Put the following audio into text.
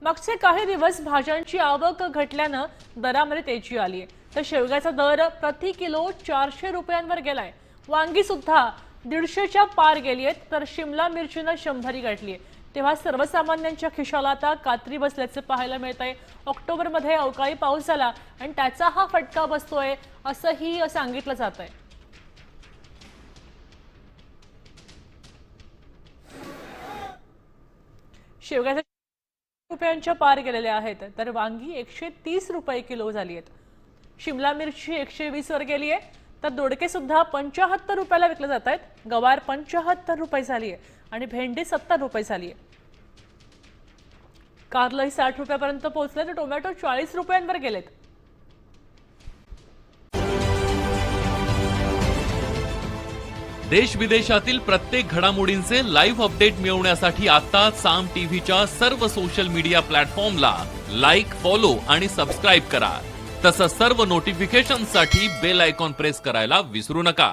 मागचे काही दिवस भाज्यांची आवक घटल्यानं दरामध्ये तेजी आली आहे। तर शेवग्याचा दर प्रति किलो 400 रुपयांवर गेलाय। वांगी सुद्धा 150च्या पार गेली आहेत, तर शिमला मिरचीनं 100 गाठली आहे। तेव्हा सर्वसामान्यांच्या खिशाला आता कात्री बसल्याचे पाहायला मिळतंय। ऑक्टोबरमध्ये अवकाळी पाऊस झाला आणि त्याचा हा फटका बसतोय असंही सांगितलं जातंय। शेवग्याच्या रुपयांच्या पार गेलेले आहेत, तर वांगी 130 रुपये किलो झाली आहेत। शिमला मिरची 120 वर गेली आहे, तर दोडके सुद्धा 75 रुपयाला विकले जात आहेत। गवार 75 रुपये झाली आहे आणि भेंडी 70 रुपये झाली आहे। कारलंही 60 रुपयापर्यंत पोहोचले, तर टोमॅटो 40 रुपयांवर गेलेत। देश विदेशातील प्रत्येक घडामोडींचे लाईव्ह अपडेट मिळवण्यासाठी आता साम टीव्हीच्या सर्व सोशल मीडिया प्लॅटफॉर्मला लाईक, फॉलो आणि सबस्क्राईब करा। तसंच सर्व नोटिफिकेशनसाठी बेल आयकॉन प्रेस करायला विसरू नका।